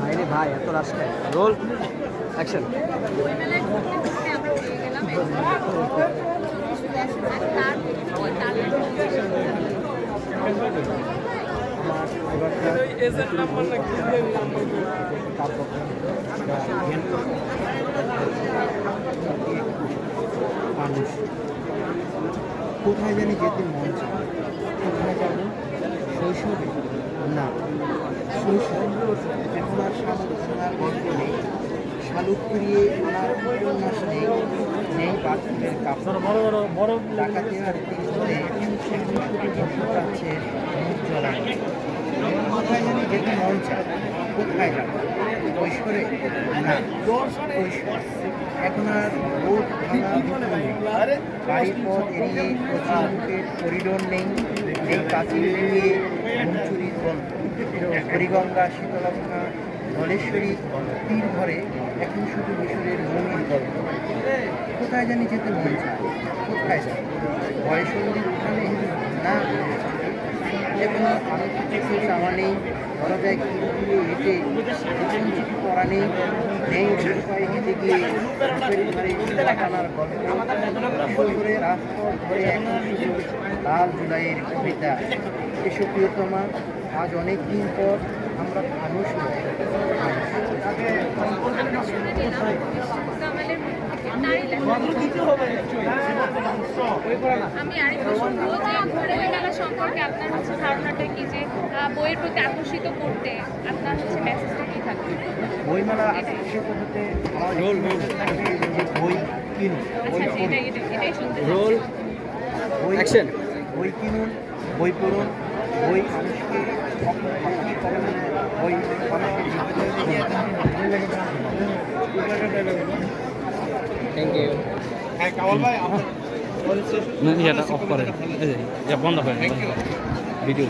ভাইরে ভাই এত রাস্তায় রোল অ্যাকশন। বইমেলায় ঘুরতে ঘুরতে আমরা পেয়ে গেলাম তার ওই তালের মানুষ কোথায় জানি যেতে মন চায়, কোথায় যাব? শৈশবে না, শৈশব এখন আর শামুক সোনার গল্প নেই, শালুক ফিরিয়ে আনার উপন্যাস নেই, নেই বাথরুমের কাপড় ডাকাতে আর তীর ধরে শুধু বসে যাচ্ছে মুখ জ্বলানো। কোথায় জানি যেতে মন চায়, কোথায় যাব? কৈশোরে না, কৈশোর এখন আর বোট ভাঙা নেই, বাড়ির পথ এড়িয়ে কোচিংকের করিডোর নেই, নেই প্রাচীর এড়িয়ে ঘুমচুরির গল্প, হরিগঙ্গা শীতলক্ষা ধলেশ্বরী তীর ধরে এখন শুধু মিশরের মনির গল্প। কোথায় জানি যেতে মন চায়, কোথায় যায়? বয়সন্ধির উঠানে না, এখন আলো কিছু চাওয়া নেই, দরজায় ঘিরে হেঁটে প্রথম চিঠি পড়া নেই, নেই উপায়ে হেঁটে গিয়ে টানার গল্প, শহরে রাজপথ ধরে এখন শুধু লাল জুলাইয়ের কবিতা। এসব প্রিয়তমা, আজ অনেক দিন পর আমরা মানুষ নই। আমি আরেকটু শুনবো যে বইমেলা সম্পর্কে আপনার হচ্ছে ধারণাটা কি, যে বইয়ের প্রতি আকর্ষিত করতে আপনার হচ্ছে মেসেজটা কি থাকবে? বইমেলা আকর্ষিত হতে বই কিনুন, এটাই শুনতে রোল অ্যাকশন। বই কিনুন, বই পড়ুন, বই মানুষকে বই থ্যাংক ইউ। হ্যাঁ কামাল ভাই আপনার এটা অফ করেন, বন্ধ করেন ভিডিও।